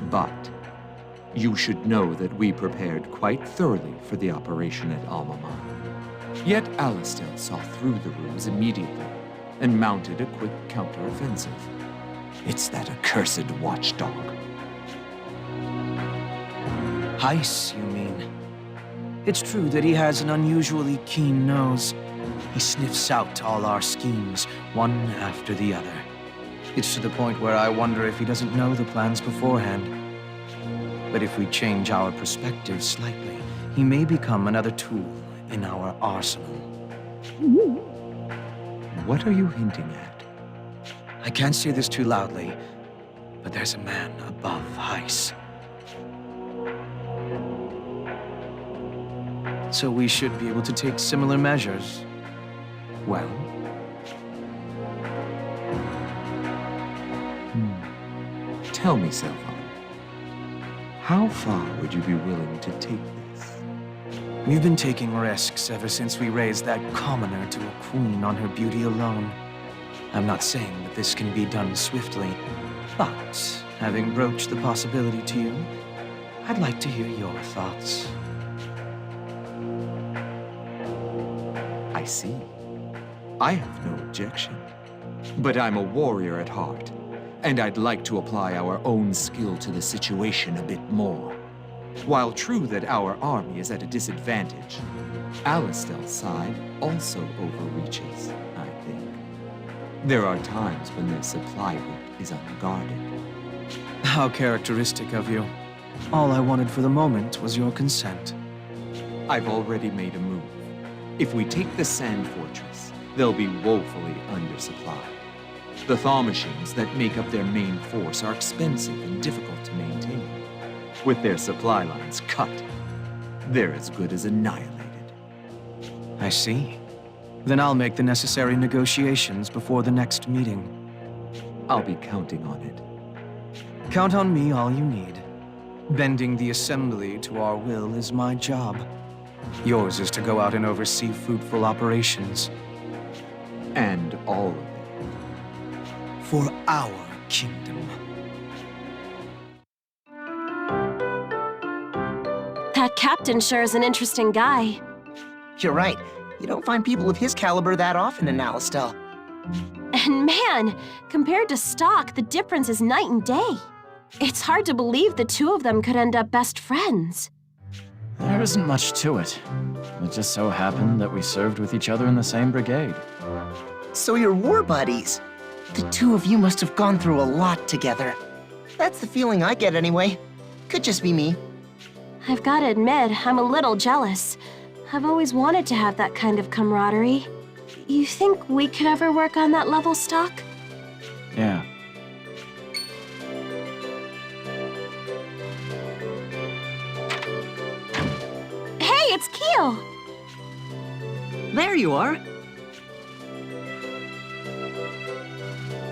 But you should know that we prepared quite thoroughly for the operation at Alma Mine. Yet Alastel saw through the ruse immediately and mounted a quick counter-offensive. It's that accursed watchdog.
Heiss, you mean? It's true that he has an unusually keen nose. He sniffs out all our schemes, one after the other. It's to the point where I wonder if he doesn't know the plans beforehand. But if we change our perspective slightly, he may become another tool in our arsenal.
What are you hinting at?
I can't say this too loudly, but there's a man above Heiss. So we should be able to take similar measures.
Well? Tell me, Selvon. How far would you be willing to take this?
We've been taking risks ever since we raised that commoner to a queen on her beauty alone. I'm not saying that this can be done swiftly, but having broached the possibility to you, I'd like to hear your thoughts.
I see. I have no objection. But I'm a warrior at heart, and I'd like to apply our own skill to the situation a bit more. While true that our army is at a disadvantage, Alastel's side also overreaches, I think. There are times when their supply route is unguarded.
How characteristic of you. All I wanted for the moment was your consent.
I've already made a move. If we take the Sand Fortress, they'll be woefully undersupplied. The thaw machines that make up their main force are expensive and difficult to maintain. With their supply lines cut, they're as good as annihilated.
I see. Then I'll make the necessary negotiations before the next meeting.
I'll be counting on it.
Count on me all you need. Bending the Assembly to our will is my job. Yours is to go out and oversee fruitful operations.
And all of it.
For our kingdom.
That captain sure is an interesting guy.
You're right. You don't find people of his caliber that often in Alastel.
And man, compared to Stock, the difference is night and day. It's hard to believe the two of them could end up best friends.
There isn't much to it. It just so happened that we served with each other in the same brigade.
So you're war buddies. The two of you must have gone through a lot together. That's the feeling I get anyway. Could just be me.
I've got to admit, I'm a little jealous. I've always wanted to have that kind of camaraderie. You think we could ever work on that level, Stock?
Yeah.
Hey, it's Keel!
There you are.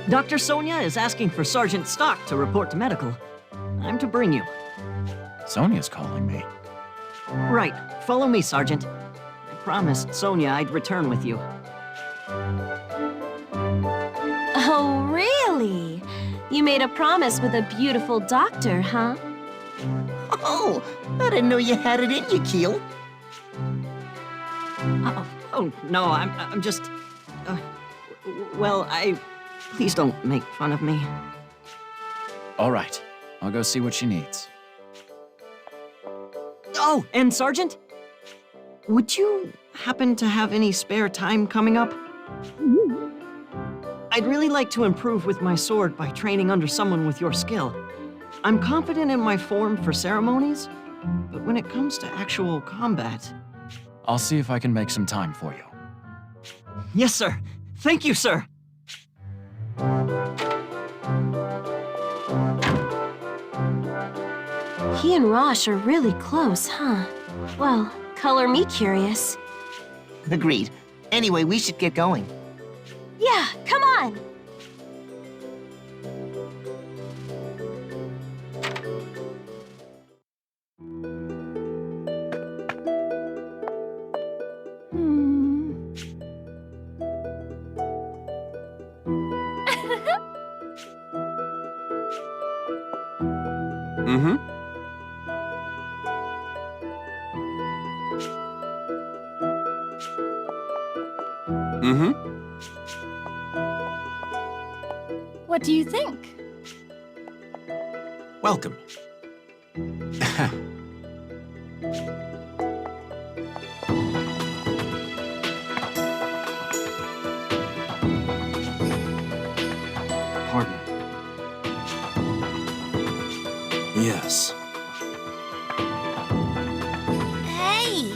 Dr. Sonia is asking for Sergeant Stock to report to medical. I'm to bring you.
Sonia's calling me.
Right. Follow me, Sergeant. I promised Sonia I'd return with you.
Oh, really? You made a promise with a beautiful doctor, huh?
Oh, I didn't know you had it in you, Keel.
Oh, no, I'm just... well, Please don't make fun of me.
All right, I'll go see what she needs.
Oh, and Sergeant? Would you happen to have any spare time coming up? I'd really like to improve with my sword by training under someone with your skill. I'm confident in my form for ceremonies, but when it comes to actual combat...
I'll see if I can make some time for you.
Yes, sir. Thank you, sir.
He and Rosh are really close, huh? Well, color me curious.
Agreed. Anyway, we should get going.
Yeah, come on!
Mm-hmm. Mm-hmm.
What do you think?
Welcome.
Pardon. Yes.
Hey!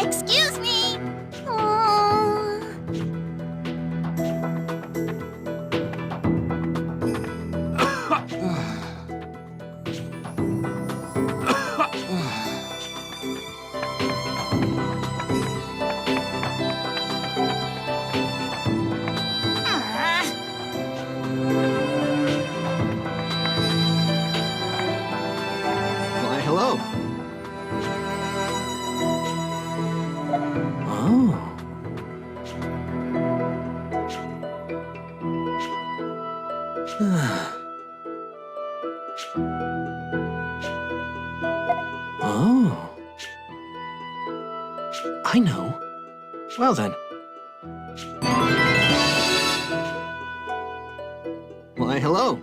Excuse me!
Why, hello.
Oh. Oh. I know. Well then.
Why, hello.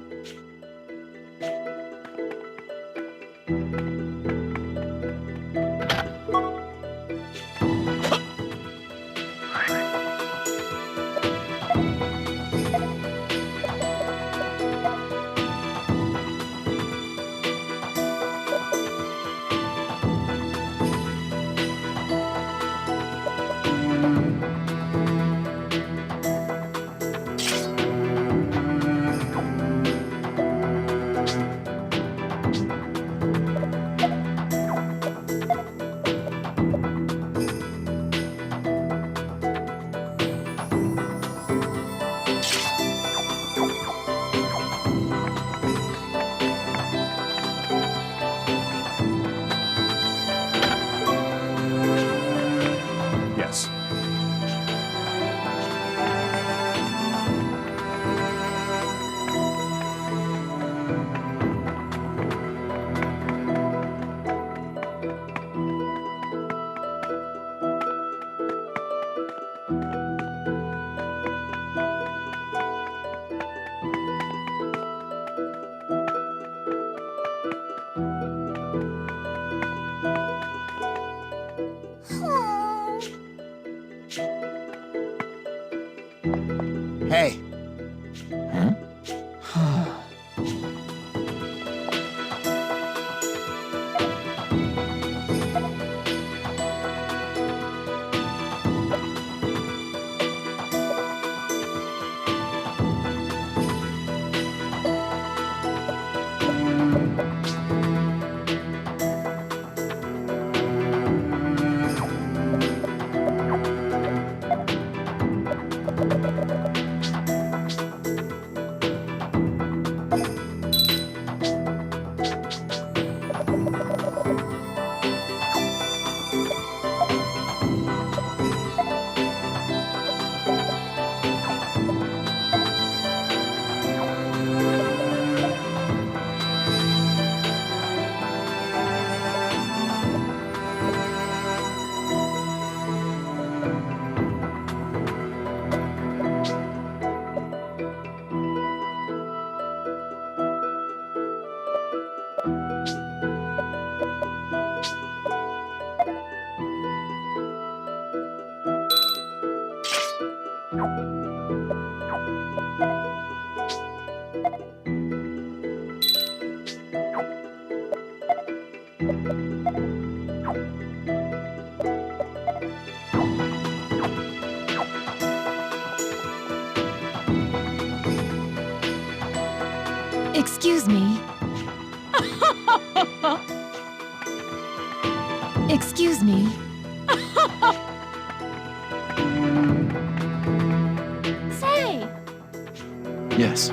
Excuse me. Excuse me. Say!
Yes.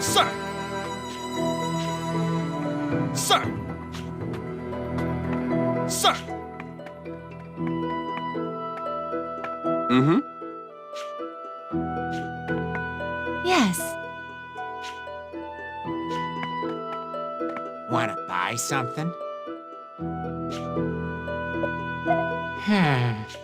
Sir! Sir! Sir!
Mm-hmm.
Yes.
Wanna buy something?
Yes.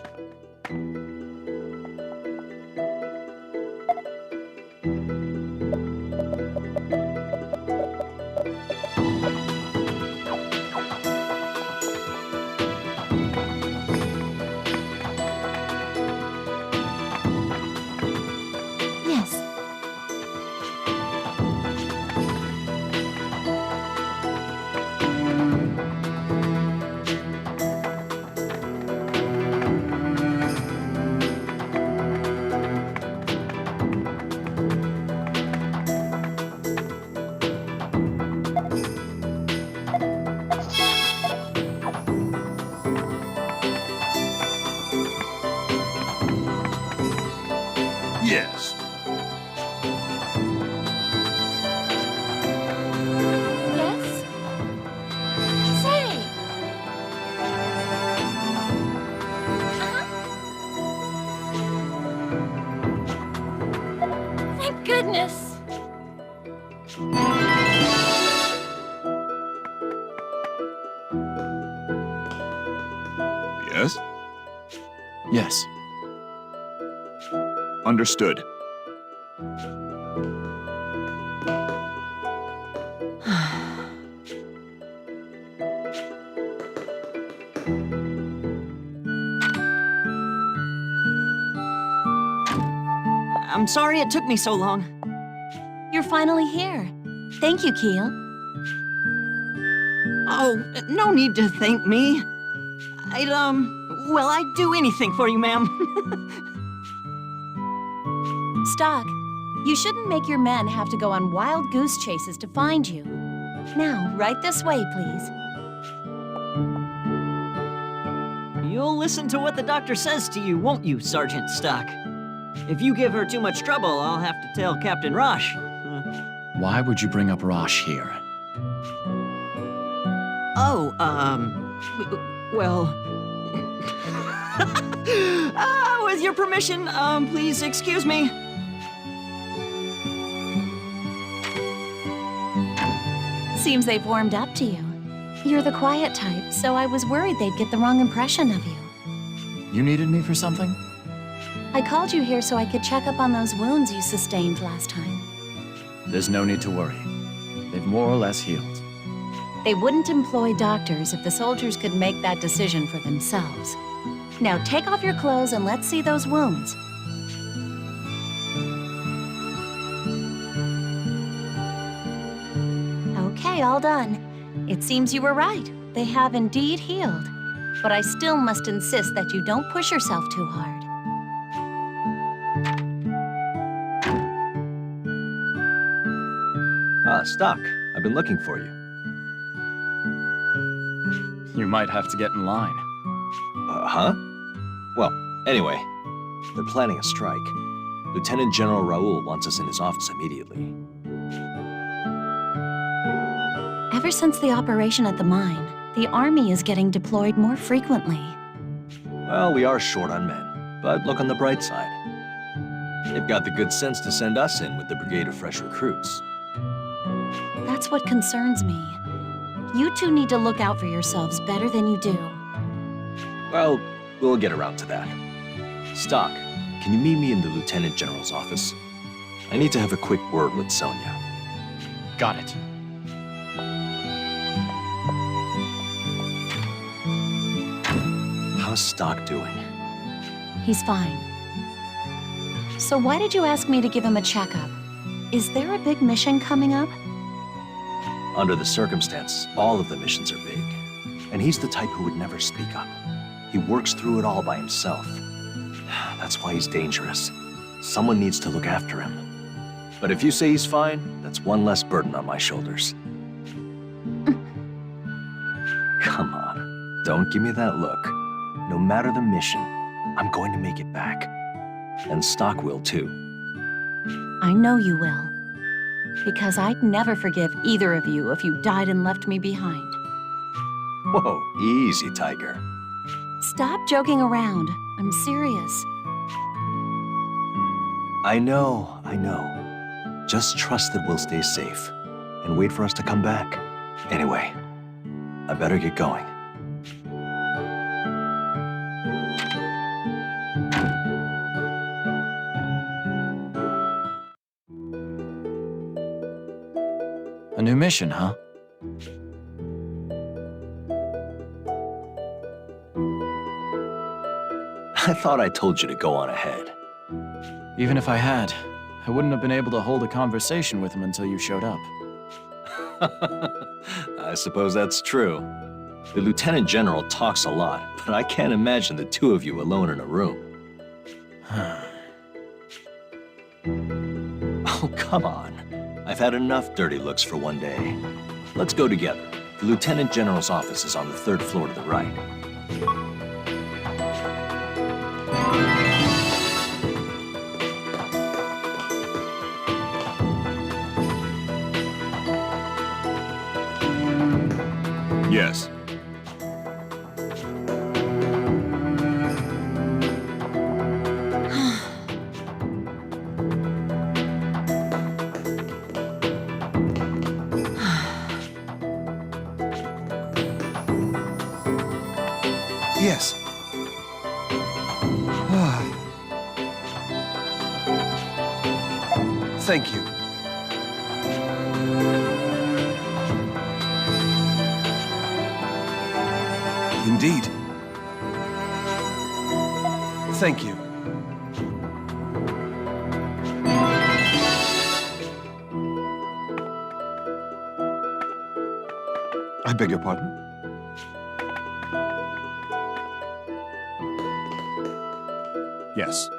Yes.
Yes? Say! Thank goodness!
Yes?
Yes.
Understood.
I'm sorry it took me so long.
You're finally here. Thank you, Keel.
Oh, no need to thank me. Well, I'd do anything for you, ma'am.
Stock, you shouldn't make your men have to go on wild goose chases to find you. Now, right this way, please.
You'll listen to what the doctor says to you, won't you, Sergeant Stock? If you give her too much trouble, I'll have to tell Captain Rosh.
Why would you bring up Rosh here?
Oh, well... with your permission, please excuse me.
Seems they've warmed up to you. You're the quiet type, so I was worried they'd get the wrong impression of you.
You needed me for something?
I called you here so I could check up on those wounds you sustained last time.
There's no need to worry. They've more or less healed.
They wouldn't employ doctors if the soldiers could make that decision for themselves. Now take off your clothes and let's see those wounds. Okay, all done. It seems you were right. They have indeed healed. But I still must insist that you don't push yourself too hard.
Ah, Stock. I've been looking for you.
You might have to get in line.
Huh? Well, anyway, they're planning a strike. Lieutenant General Raoul wants us in his office immediately.
Ever since the operation at the mine, the army is getting deployed more frequently.
Well, we are short on men, but look on the bright side. They've got the good sense to send us in with the brigade of fresh recruits.
That's what concerns me. You two need to look out for yourselves better than you do.
Well, we'll get around to that. Stock, can you meet me in the Lieutenant General's office? I need to have a quick word with Sonia.
Got it.
How's Stock doing?
He's fine. So why did you ask me to give him a checkup? Is there a big mission coming up?
Under the circumstance, all of the missions are big. And he's the type who would never speak up. He works through it all by himself. That's why he's dangerous. Someone needs to look after him. But if you say he's fine, that's one less burden on my shoulders. Come on, don't give me that look. No matter the mission, I'm going to make it back. And Stock will too.
I know you will. Because I'd never forgive either of you if you died and left me behind.
Whoa, easy, Tiger.
Stop joking around. I'm serious.
I know. Just trust that we'll stay safe and wait for us to come back. Anyway, I better get going.
A new mission, huh?
I thought I told you to go on ahead.
Even if I had, I wouldn't have been able to hold a conversation with him until you showed up.
I suppose that's true. The Lieutenant General talks a lot, but I can't imagine the two of you alone in a room. Oh, come on. I've had enough dirty looks for one day. Let's go together. The Lieutenant General's office is on the 3rd floor to the right.
Yes. Yes. Thank you. Indeed. Thank you. I beg your pardon? Yes.